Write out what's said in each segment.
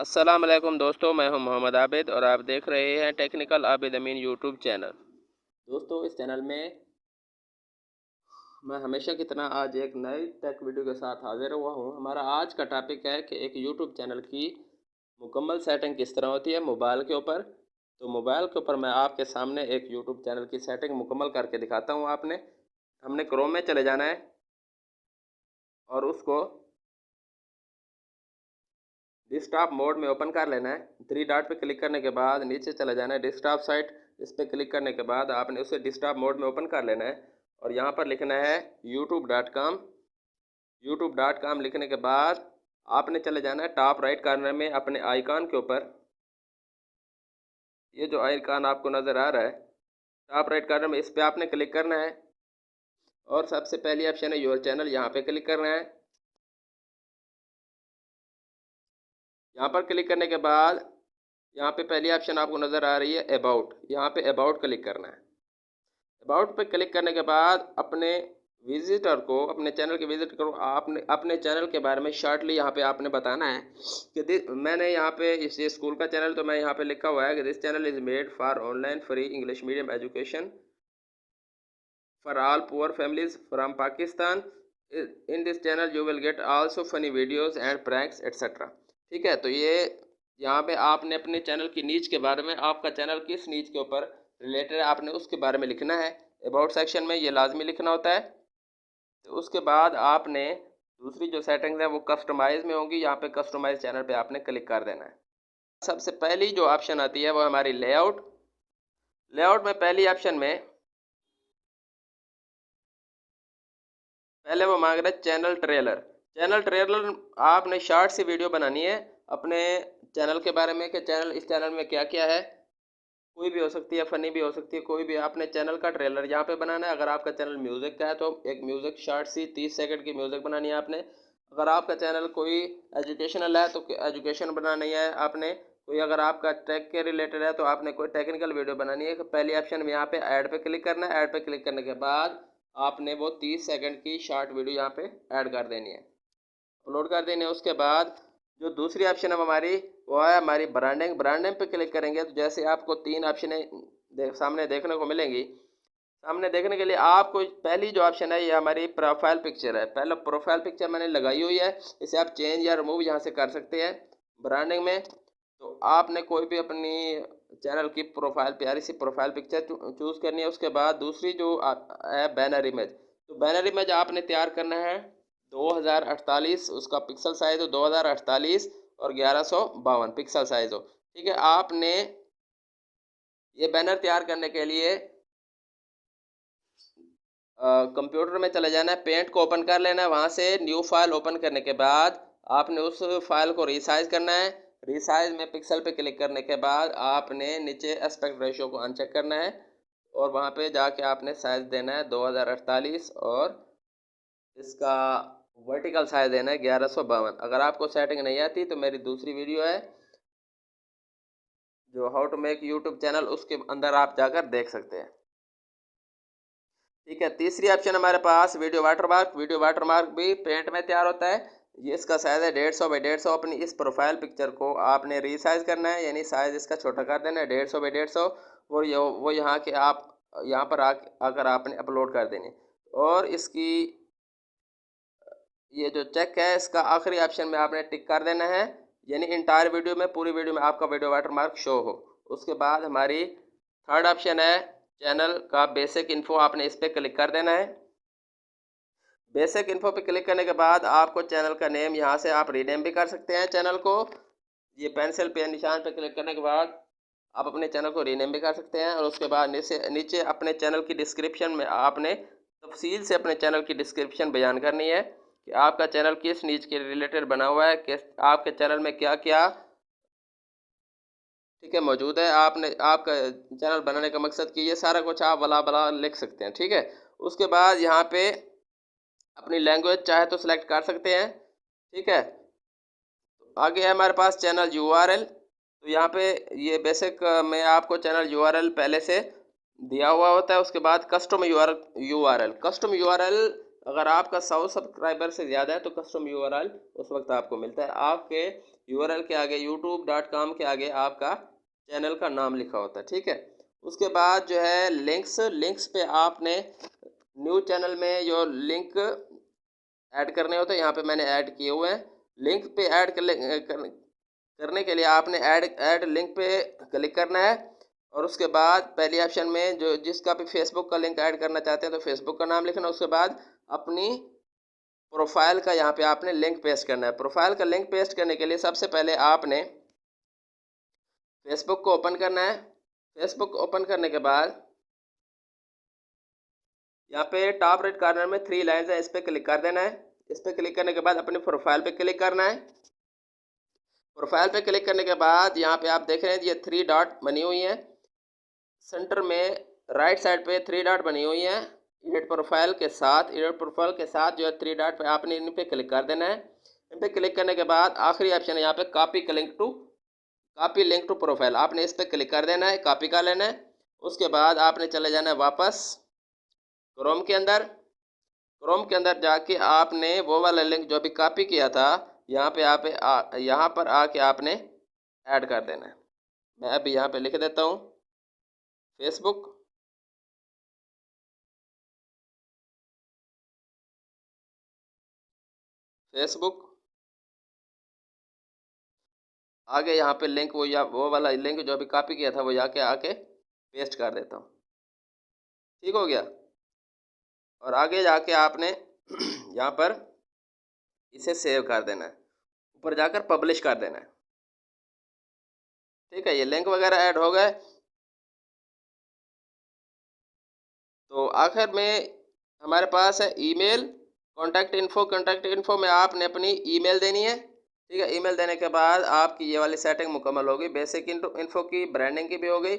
अस्सलाम वालेकुम दोस्तों, मैं हूं मोहम्मद आबिद और आप देख रहे हैं टेक्निकल आबिद अमीन यूट्यूब चैनल। दोस्तों, इस चैनल में मैं हमेशा की तरह आज एक नई टेक वीडियो के साथ हाजिर हुआ हूं। हमारा आज का टॉपिक है कि एक यूट्यूब चैनल की मुकम्मल सेटिंग किस तरह होती है मोबाइल के ऊपर। तो मोबाइल के ऊपर मैं आपके सामने एक यूट्यूब चैनल की सेटिंग मुकम्मल करके दिखाता हूँ। हमने क्रोम में चले जाना है और उसको डेस्कटॉप मोड में ओपन कर लेना है। थ्री डॉट पे क्लिक करने के बाद नीचे चला जाना है डेस्कटॉप साइट। इस पर क्लिक करने के बाद आपने उसे डेस्कटॉप मोड में ओपन कर लेना है और यहाँ पर लिखना है youtube.com। youtube.com लिखने के बाद आपने चले जाना है टॉप राइट कॉर्नर में अपने आइकॉन के ऊपर। ये जो आइकॉन आपको नज़र आ रहा है टॉप राइट कॉर्नर में, इस पर आपने क्लिक करना है और सबसे पहली ऑप्शन है योर चैनल, यहाँ पे क्लिक करना है। यहाँ पर क्लिक करने के बाद यहाँ पे पहली ऑप्शन आपको नज़र आ रही है अबाउट, यहाँ पे अबाउट क्लिक करना है। अबाउट पे क्लिक करने के बाद अपने विजिटर को, अपने चैनल के विजिटर को आपने अपने चैनल के बारे में शॉर्टली यहाँ पे आपने बताना है कि मैंने यहाँ पे इस स्कूल का चैनल, तो मैं यहाँ पे लिखा हुआ है कि this channel is made for online free English medium education for all poor families from Pakistan. In this channel you will get also funny videos and pranks etcetera. ठीक है, तो ये यहाँ पे आपने अपने चैनल की नीच के बारे में, आपका चैनल किस नीच के ऊपर रिलेटेड है, आपने उसके बारे में लिखना है। अबाउट सेक्शन में ये लाजमी लिखना होता है। तो उसके बाद आपने दूसरी जो सेटिंग्स हैं वो कस्टमाइज़ में होंगी। यहाँ पे कस्टमाइज चैनल पे आपने क्लिक कर देना है। सबसे पहली जो ऑप्शन आती है वो हमारी लेआउट। लेआउट में पहली ऑप्शन में पहले वो मांग रहा है चैनल ट्रेलर। चैनल ट्रेलर आपने शॉर्ट सी वीडियो बनानी है अपने चैनल के बारे में कि इस चैनल में क्या क्या है। कोई भी हो सकती है, फ़नी भी हो सकती है, कोई भी अपने चैनल का ट्रेलर यहाँ पे बनाना है। अगर आपका चैनल म्यूज़िक का है तो एक म्यूज़िक शॉर्ट सी 30 सेकंड की म्यूज़िक बनानी है आपने। अगर आपका चैनल कोई एजुकेशनल है तो एजुकेशन बनानी है आपने। कोई अगर आपका टेक के रिलेटेड है तो आपने कोई टेक्निकल वीडियो बनानी है। पहली ऑप्शन में यहाँ पे ऐड पे क्लिक करना है। ऐड पे क्लिक करने के बाद आपने वो 30 सेकंड की शॉर्ट वीडियो यहाँ पे ऐड कर देनी है, अपलोड कर देनी है। उसके बाद जो दूसरी ऑप्शन है हमारी, वो है हमारी ब्रांडिंग। ब्रांडिंग पे क्लिक करेंगे तो जैसे आपको तीन ऑप्शनें सामने देखने को मिलेंगी। सामने देखने के लिए आपको पहली जो ऑप्शन है ये हमारी प्रोफाइल पिक्चर है। पहले प्रोफाइल पिक्चर मैंने लगाई हुई है, इसे आप चेंज या रिमूव यहाँ से कर सकते हैं ब्रांडिंग में। तो आपने कोई भी अपनी चैनल की प्रोफाइल, प्यारी सी प्रोफाइल पिक्चर चूज़ करनी है। उसके बाद दूसरी जो है बैनर इमेज। तो बैनर इमेज आपने तैयार करना है 2048, उसका पिक्सल साइज हो 2048 और 1152 पिक्सल साइज हो। ठीक है, आपने ये बैनर तैयार करने के लिए कंप्यूटर में चले जाना है, पेंट को ओपन कर लेना है। वहाँ से न्यू फाइल ओपन करने के बाद आपने उस फाइल को रिसाइज करना है। रिसाइज में पिक्सल पे क्लिक करने के बाद आपने नीचे एस्पेक्ट रेशियो को अनचेक करना है और वहाँ पे जाके आपने साइज देना है 2048 और इसका वर्टिकल साइज देना है 1152। अगर आपको सेटिंग नहीं आती तो मेरी दूसरी वीडियो है जो how to make YouTube channel, उसके अंदर आप जाकर देख सकते हैं। ठीक है, तीसरी ऑप्शन हमारे पास वीडियो वाटरमार्क। वीडियो वाटरमार्क भी पेंट में तैयार होता है। ये इसका साइज़ है 150 बाई 150। अपनी इस प्रोफाइल पिक्चर को आपने रीसाइज करना है, यानी साइज़ इसका छोटा कर देना है 150 बाई 150। और वो यहाँ के आप यहाँ पर आकर आपने अपलोड कर देनी। और इसकी ये जो चेक है इसका आखिरी ऑप्शन में आपने टिक कर देना है, यानी इंटायर वीडियो में, पूरी वीडियो में आपका वीडियो वाटरमार्क शो हो। उसके बाद हमारी थर्ड ऑप्शन है चैनल का बेसिक इन्फो। आपने इस पर क्लिक कर देना है। बेसिक इन्फो पे क्लिक करने के बाद आपको चैनल का नेम यहाँ से आप रीनेम भी कर सकते हैं चैनल को। ये पेंसिल पे निशान पे क्लिक करने के बाद आप अपने चैनल को रीनेम भी कर सकते हैं। और उसके बाद नीचे अपने चैनल की डिस्क्रिप्शन में आपने तफसील से अपने चैनल की डिस्क्रिप्शन बयान करनी है कि आपका चैनल किस नीच के रिलेटेड बना हुआ है, किस आपके चैनल में क्या क्या ठीक है मौजूद है। आपने आपका चैनल बनाने का मकसद कि ये सारा कुछ आप बला बला लिख सकते हैं। ठीक है, उसके बाद यहाँ पे अपनी लैंग्वेज चाहे तो सिलेक्ट कर सकते हैं। ठीक है, आगे है हमारे पास चैनल यूआरएल। तो यहाँ पे ये बेसिक में आपको चैनल यूआरएल पहले से दिया हुआ होता है। उसके बाद कस्टम यूआरएल। कस्टम यूआरएल अगर आपका 100 सब्सक्राइबर से ज़्यादा है तो कस्टम यूआरएल उस वक्त आपको मिलता है। आपके यूआरएल के आगे youtube.com के आगे आपका चैनल का नाम लिखा होता है, ठीक है। उसके बाद जो है लिंक्स पे आपने न्यू चैनल में जो लिंक ऐड करने होते हैं, यहाँ पे मैंने ऐड किए हुए हैं। लिंक पे ऐड करने के लिए आपने ऐड लिंक पे क्लिक करना है, और उसके बाद पहली ऑप्शन में जो जिसका भी फेसबुक का लिंक ऐड करना चाहते हैं तो फेसबुक का नाम लिखना। उसके बाद अपनी प्रोफाइल का यहाँ पे आपने लिंक पेस्ट करना है। प्रोफाइल का लिंक पेस्ट करने के लिए सबसे पहले आपने फेसबुक को ओपन करना है। फेसबुक ओपन करने के बाद यहाँ पे टॉप राइट कॉर्नर में 3 लाइन्स है, इस पर क्लिक कर देना है। इस पर क्लिक करने के बाद अपने प्रोफाइल पे क्लिक करना है। प्रोफाइल पे क्लिक करने के बाद यहाँ पे आप देख रहे हैं ये 3 डॉट बनी हुई हैं, सेंटर में राइट साइड पे 3 डॉट बनी हुई हैं। एडिट प्रोफाइल के साथ जो है 3 डॉट पे आपने इन पे क्लिक कर देना है। इन पे क्लिक करने के बाद आखिरी ऑप्शन है यहाँ पे कॉपी लिंक टू प्रोफाइल, आपने इस पे क्लिक कर देना है, कॉपी कर लेना है। उसके बाद आपने चले जाना है वापस क्रोम के अंदर जाके आपने वो वाला लिंक जो भी कॉपी किया था यहाँ पर आके आपने ऐड कर देना है। मैं अभी यहाँ पे लिख देता हूँ फेसबुक, आगे यहाँ पे लिंक वो वाला लिंक जो भी कॉपी किया था वो जाके आके पेस्ट कर देता हूँ। ठीक हो गया। और आगे जाके आपने यहाँ पर इसे सेव कर देना है, ऊपर जाकर पब्लिश कर देना है। ठीक है, ये लिंक वगैरह ऐड हो गए। तो आखिर में हमारे पास है ईमेल, कॉन्टैक्ट इन्फो में आपने अपनी ईमेल देनी है। ठीक है, ईमेल देने के बाद आपकी ये वाली सेटिंग मुकम्मल होगी। बेसिक इन्फो की, ब्रांडिंग की भी हो गई,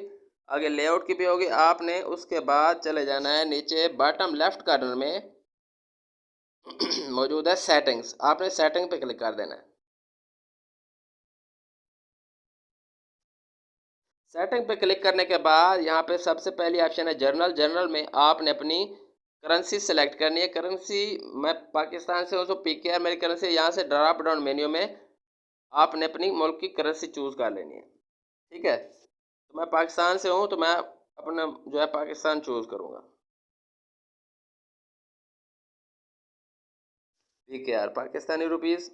आगे लेआउट की भी होगी। आपने उसके बाद चले जाना है नीचे बॉटम लेफ्ट कॉर्नर में मौजूद है सेटिंग्स, आपने सेटिंग पे क्लिक कर देना है। सेटिंग पे क्लिक करने के बाद यहाँ पे सबसे पहली ऑप्शन है जर्नल में आपने अपनी करेंसी सेलेक्ट करनी है। करेंसी, मैं पाकिस्तान से हूँ तो PKR मेरी करेंसी। यहाँ से ड्रॉप डाउन मेन्यू में आपने अपनी मुल्क की करेंसी चूज़ कर लेनी है। ठीक है, तो मैं पाकिस्तान से हूँ तो मैं अपना जो है पाकिस्तान चूज़ करूँगा, PKR पाकिस्तानी रुपीज़।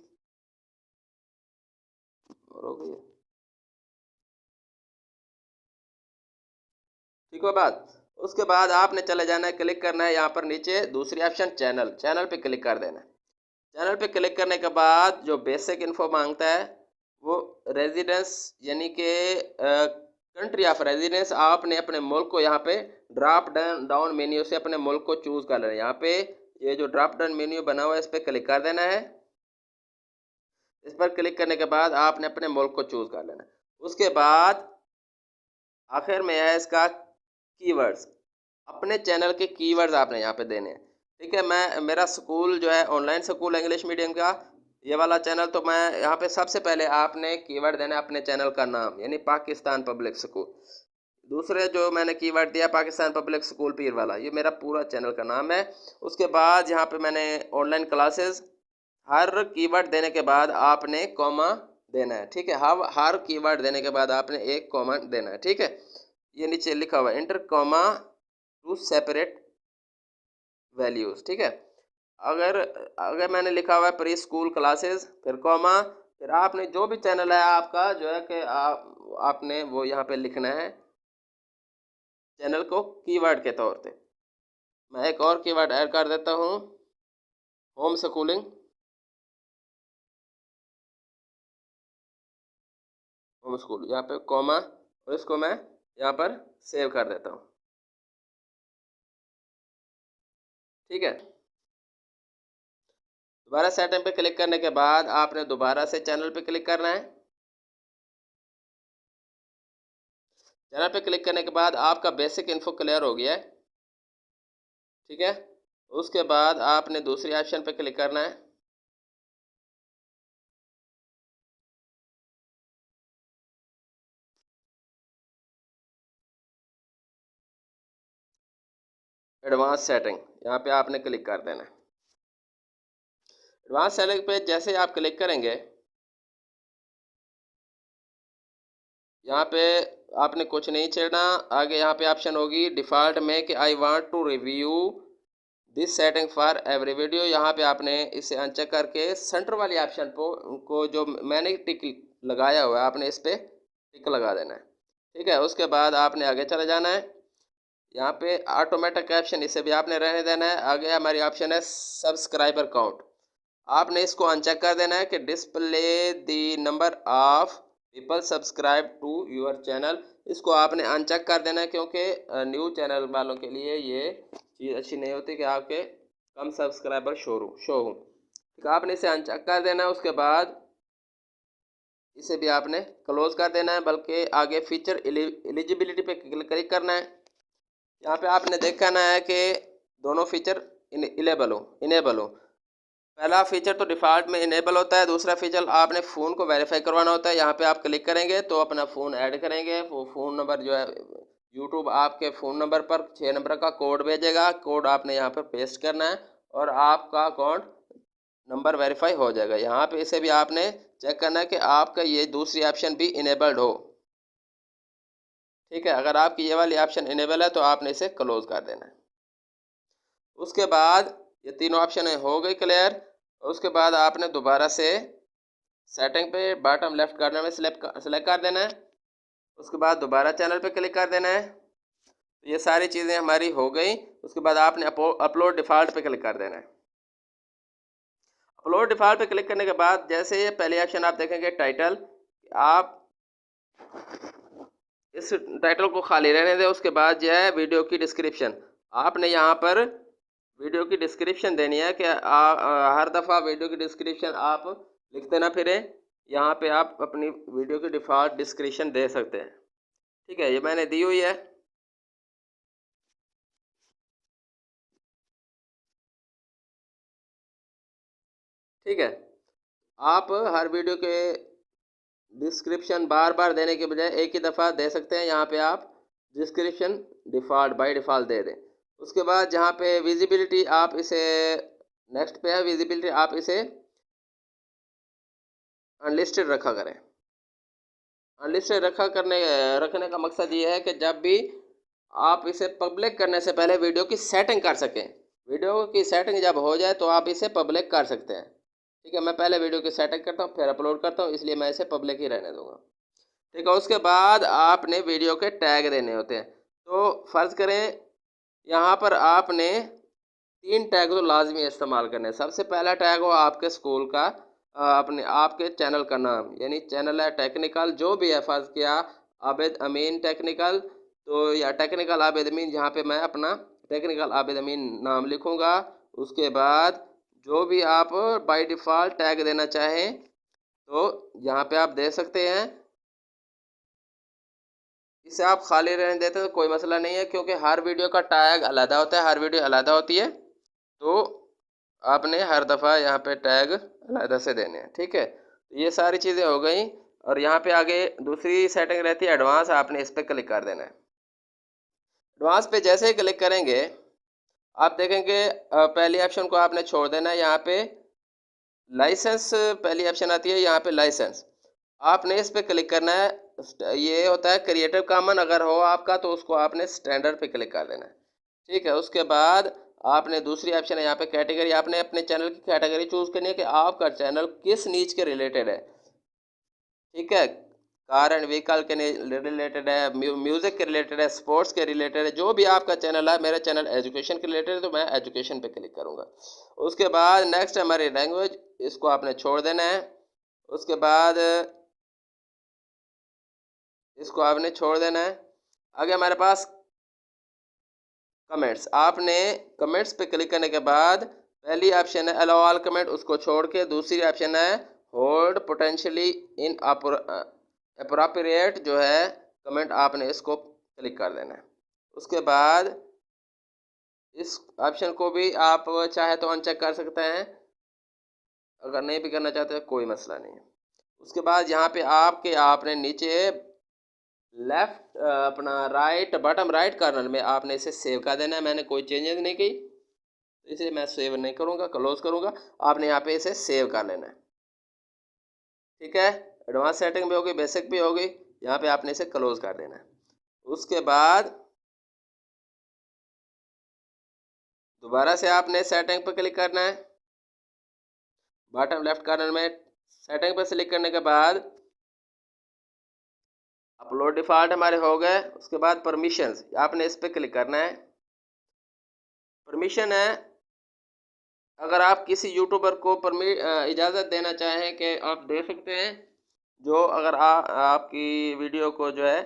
और हो गई, ठीक है। उसके बाद आपने चले जाना है, क्लिक करना है यहाँ पर नीचे दूसरी ऑप्शन चैनल पे क्लिक कर देना है। चैनल पे क्लिक करने के बाद जो बेसिक इन्फो मांगता है वो रेजिडेंस यानी कि कंट्री ऑफ रेजिडेंस, आपने अपने मुल्क को यहाँ पे ड्रॉप डाउन मेन्यू से अपने मुल्क को चूज़ कर लेना है। यहाँ पे ये जो ड्रॉप डाउन मेन्यू बना हुआ है इस पर क्लिक कर देना है। इस पर क्लिक करने के बाद आपने अपने मुल्क को चूज़ कर लेना है। उसके बाद आखिर में है इसका कीवर्ड्स, अपने चैनल के कीवर्ड्स आपने यहाँ पे देने हैं। ठीक है, मेरा स्कूल जो है ऑनलाइन स्कूल इंग्लिश मीडियम का, ये वाला चैनल, तो मैं यहाँ पे सबसे पहले आपने कीवर्ड देना है अपने चैनल का नाम, यानी पाकिस्तान पब्लिक स्कूल। दूसरे जो मैंने कीवर्ड दिया पाकिस्तान पब्लिक स्कूल पीर वाला, ये मेरा पूरा चैनल का नाम है। उसके बाद यहाँ पे मैंने ऑनलाइन क्लासेस, हर कीवर्ड देने के बाद आपने कॉमा देना है। ठीक है, हर कीवर्ड देने के बाद आपने एक कॉमा देना है। ठीक है, ये नीचे लिखा हुआ है inter comma two separate values. ठीक है, अगर अगर मैंने लिखा हुआ है प्री स्कूल क्लासेस फिर कॉमा, फिर आपने जो भी चैनल है आपका जो है कि आपने वो यहाँ पे लिखना है चैनल को कीवर्ड के तौर पे। मैं एक और कीवर्ड ऐड कर देता हूँ, होम स्कूलिंग, होम स्कूल, यहाँ पे कॉमा, और इसको मैं यहाँ पर सेव कर देता हूँ। ठीक है, दोबारा सेटिंग पे क्लिक करने के बाद आपने दोबारा से चैनल पे क्लिक करना है। चैनल पे क्लिक करने के बाद आपका बेसिक इन्फो क्लियर हो गया है। ठीक है, उसके बाद आपने दूसरी ऑप्शन पे क्लिक करना है। एडवांस सेटिंग, यहाँ पे आपने क्लिक कर देना है। एडवांस सेटिंग पे जैसे आप क्लिक करेंगे, यहाँ पे आपने कुछ नहीं छेड़ना। आगे यहाँ पे ऑप्शन होगी डिफ़ॉल्ट में कि I want to review this setting for every video. यहाँ पे आपने इसे अनचेक करके सेंटर वाली ऑप्शन को जो मैंने टिक लगाया हुआ है आपने इस पर टिक लगा देना है। ठीक है, उसके बाद आपने आगे चले जाना है। यहाँ पे ऑटोमेटिक कैप्शन इसे भी आपने रहने देना है। आगे हमारी ऑप्शन है सब्सक्राइबर काउंट, आपने इसको अनचेक कर देना है कि display the number of people subscribe to your channel, इसको आपने अनचेक कर देना है क्योंकि न्यू चैनल वालों के लिए ये चीज़ अच्छी नहीं होती कि आपके कम सब्सक्राइबर शो हो। ठीक है, आपने इसे अनचेक कर देना है। उसके बाद इसे भी आपने क्लोज कर देना है, बल्कि आगे फीचर एलिजिबिलिटी पे क्लिक करना है। यहाँ पे आपने देखना है कि दोनों फीचर इनेबल हो। पहला फीचर तो डिफ़ॉल्ट में इनेबल होता है, दूसरा फीचर आपने फ़ोन को वेरीफाई करवाना होता है। यहाँ पे आप क्लिक करेंगे तो अपना फ़ोन ऐड करेंगे, वो फ़ोन नंबर जो है यूट्यूब आपके फ़ोन नंबर पर 6 नंबर का कोड भेजेगा, कोड आपने यहाँ पर पेस्ट करना है और आपका अकाउंट नंबर वेरीफाई हो जाएगा। यहाँ पे इसे भी आपने चेक करना है कि आपका ये दूसरी ऑप्शन भी इनेबल्ड हो। ठीक है, अगर आपकी ये वाली ऑप्शन इनेबल है तो आपने इसे क्लोज कर देना है। उसके बाद ये तीनों ऑप्शन हो गई क्लियर। उसके बाद आपने दोबारा से सेटिंग पे बॉटम लेफ्ट कॉर्नर में सेलेक्ट कर देना है। उसके बाद दोबारा चैनल पे क्लिक कर देना है। तो ये सारी चीज़ें हमारी हो गई। उसके बाद आपने अपलोड डिफ़ॉल्ट पे क्लिक कर देना है। अपलोड डिफ़ॉल्ट पे क्लिक करने के बाद जैसे ये पहले ऑप्शन आप देखेंगे टाइटल, आप इस टाइटल को खाली रहने दें। उसके बाद जो है वीडियो की डिस्क्रिप्शन, आपने यहाँ पर वीडियो की डिस्क्रिप्शन देनी है कि हर दफ़ा वीडियो की डिस्क्रिप्शन आप लिखते ना फिरें। यहाँ पे आप अपनी वीडियो की डिफ़ॉल्ट डिस्क्रिप्शन दे सकते हैं। ठीक है, ये मैंने दी हुई है। ठीक है, आप हर वीडियो के डिस्क्रिप्शन बार बार देने के बजाय एक ही दफ़ा दे सकते हैं। यहाँ पे आप डिस्क्रिप्शन बाय डिफ़ॉल्ट दे दें। उसके बाद जहाँ पे विजिबिलिटी आप इसे नेक्स्ट पे है, विजिबिलिटी आप इसे अनलिस्टेड रखा करें। अनलिस्टेड रखने का मकसद ये है कि जब भी आप इसे पब्लिक करने से पहले वीडियो की सेटिंग कर सकें। वीडियो की सेटिंग जब हो जाए तो आप इसे पब्लिक कर सकते हैं। ठीक है, मैं पहले वीडियो की सेटिंग करता हूँ फिर अपलोड करता हूँ, इसलिए मैं इसे पब्लिक ही रहने दूँगा। ठीक है, उसके बाद आपने वीडियो के टैग देने होते हैं। तो फ़र्ज़ करें यहाँ पर आपने 3 टैग तो लाजमी इस्तेमाल करने हैं। सबसे पहला टैग हो आपके स्कूल का, अपने आपके चैनल का नाम, यानी चैनल है टेक्निकल जो भी है, फ़र्ज़ किया आबिद अमीन टेक्निकल, तो या टेक्निकल आबिद अमीन, जहाँ पे मैं अपना टेक्निकल आबिद अमीन नाम लिखूँगा। उसके बाद जो भी आप बाय डिफ़ॉल्ट टैग देना चाहें तो यहाँ पे आप दे सकते हैं। इसे आप खाली रहने देते हैं तो कोई मसला नहीं है, क्योंकि हर वीडियो का टैग अलग होता है, हर वीडियो अलग होती है, तो आपने हर दफ़ा यहाँ पे टैग अलग से देने हैं। ठीक है, ये सारी चीज़ें हो गई। और यहाँ पे आगे दूसरी सेटिंग रहती है एडवांस, आपने इस पर क्लिक कर देना है। एडवांस पे जैसे ही क्लिक करेंगे आप देखेंगे पहली ऑप्शन को आपने छोड़ देना है। यहाँ पे लाइसेंस पहली ऑप्शन आती है, यहाँ पे लाइसेंस आपने इस पे क्लिक करना है। ये होता है क्रिएटिव कॉमन, अगर हो आपका तो उसको आपने स्टैंडर्ड पे क्लिक कर देना है। ठीक है, उसके बाद आपने दूसरी ऑप्शन है यहाँ पे कैटेगरी, आपने अपने चैनल की कैटेगरी चूज़ करनी है कि आपका चैनल किस नीच के रिलेटेड है। ठीक है, कार एंड व्हीकल के रिलेटेड है, म्यूज़िक के रिलेटेड है, स्पोर्ट्स के रिलेटेड है, जो भी आपका चैनल है। मेरा चैनल एजुकेशन के रिलेटेड है तो मैं एजुकेशन पे क्लिक करूँगा। उसके बाद नेक्स्ट है हमारी लैंग्वेज, इसको आपने छोड़ देना है। उसके बाद इसको आपने छोड़ देना है। आगे हमारे पास कमेंट्स, आपने कमेंट्स पे क्लिक करने के बाद पहली ऑप्शन है अलाउ ऑल कमेंट, उसको छोड़ के दूसरी ऑप्शन है होल्ड पोटेंशियली इन अप्रोप्रिएट जो है कमेंट, आपने इसको क्लिक कर देना है। उसके बाद इस ऑप्शन को भी आप चाहे तो अनचेक कर सकते हैं, अगर नहीं भी करना चाहते कोई मसला नहीं है। उसके बाद यहाँ पे आपने नीचे लेफ्ट अपना राइट बॉटम राइट कॉर्नर में आपने इसे सेव कर देना है। मैंने कोई चेंजेस नहीं की, इसे मैं सेव नहीं करूँगा, क्लोज करूँगा। आपने यहाँ पे इसे सेव कर लेना है, ठीक है। एडवांस सेटिंग भी होगी, बेसिक भी होगी, यहाँ पे आपने इसे क्लोज कर देना है। उसके बाद दोबारा से आपने सेटिंग पर क्लिक करना है, बॉटम लेफ्ट कॉर्नर में सेटिंग पर क्लिक करने के बाद अपलोड डिफ़ॉल्ट हमारे हो गए। उसके बाद परमिशंस, आपने इस पर क्लिक करना है। परमिशन है, अगर आप किसी यूट्यूबर को इजाज़त देना चाहें कि आप दे सकते हैं, जो अगर आपकी वीडियो को जो है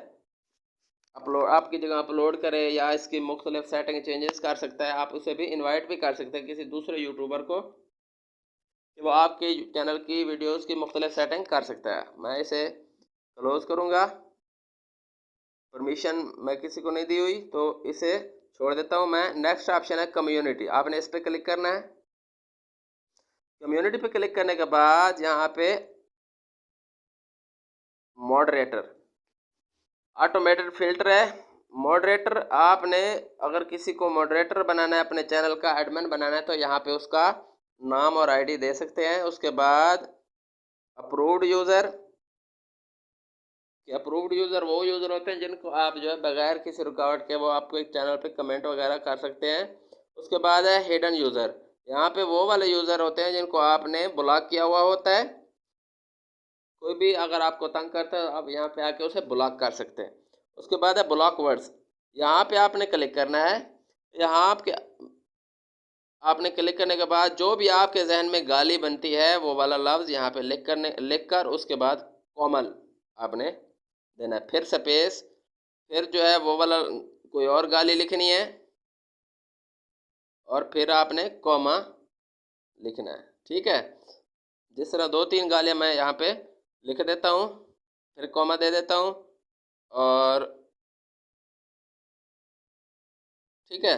अपलोड आपकी जगह अपलोड करे या इसकी मुख्तलिफ सेटिंग चेंजेस कर सकता है, आप उसे भी इनवाइट भी कर सकते हैं किसी दूसरे यूट्यूबर को कि वो आपके चैनल की वीडियोस की मुख्तलिफ सेटिंग कर सकता है। मैं इसे क्लोज करूँगा, परमिशन मैं किसी को नहीं दी हुई तो इसे छोड़ देता हूँ मैं। नेक्स्ट ऑप्शन है कम्युनिटी, आपने इस पर क्लिक करना है। कम्युनिटी पे क्लिक करने के बाद यहाँ पे मॉडरेटर ऑटोमेटेड फिल्टर है। मॉडरेटर, आपने अगर किसी को मॉडरेटर बनाना है, अपने चैनल का एडमिन बनाना है, तो यहाँ पे उसका नाम और आईडी दे सकते हैं। उसके बाद अप्रूव्ड यूज़र, कि अप्रूव्ड यूज़र वो यूज़र होते हैं जिनको आप जो है बगैर किसी रुकावट के वो आपको एक चैनल पे कमेंट वगैरह कर सकते हैं। उसके बाद है हिडन यूज़र, यहाँ पे वो वाले यूज़र होते हैं जिनको आपने ब्लॉक किया हुआ होता है। कोई भी अगर आपको तंग करता है, आप यहाँ पे आके उसे ब्लॉक कर सकते हैं। उसके बाद है ब्लॉक वर्ड्स, यहाँ पे आपने क्लिक करना है। यहाँ आपने क्लिक करने के बाद जो भी आपके जहन में गाली बनती है वो वाला लफ्ज़ यहाँ पे लिख कर उसके बाद कॉमल आपने देना है, फिर स्पेस, फिर जो है वो वाला कोई और गाली लिखनी है और फिर आपने कॉमा लिखना है, ठीक है। जिस तरह 2-3 गालियाँ मैं यहाँ पे लिख देता हूँ, फिर कॉमा दे देता हूँ और ठीक है,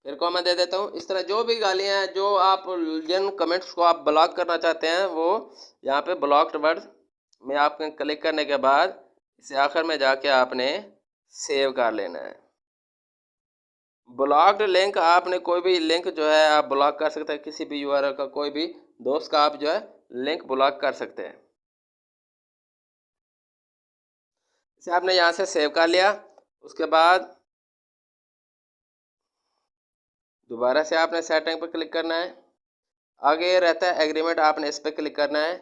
फिर कॉमा दे देता हूँ। इस तरह जो भी गालियाँ हैं, जो आप जिन कमेंट्स को आप ब्लॉक करना चाहते हैं, वो यहाँ पे ब्लॉक्ड वर्ड में आपने क्लिक करने के बाद इसे आखिर में जाके आपने सेव कर लेना है। ब्लॉक्ड लिंक, आपने कोई भी लिंक जो है आप ब्लॉक कर सकते हैं, किसी भी यूआरएल का, कोई भी दोस्त का आप जो है लिंक ब्लॉक कर सकते हैं। इसे आपने यहाँ से सेव कर लिया। उसके बाद दोबारा से आपने सेटिंग पर क्लिक करना है। आगे रहता है एग्रीमेंट, आपने इस पर क्लिक करना है।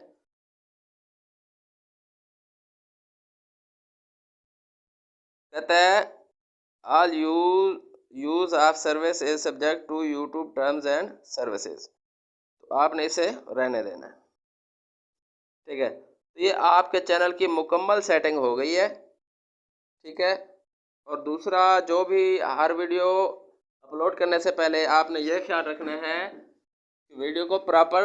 कहता है all use of service is subject to YouTube terms and services, तो आपने इसे रहने देना है, ठीक है। तो ये आपके चैनल की मुकम्मल सेटिंग हो गई है, ठीक है। और दूसरा, जो भी हर वीडियो अपलोड करने से पहले आपने ये ख्याल रखना है कि वीडियो को प्रॉपर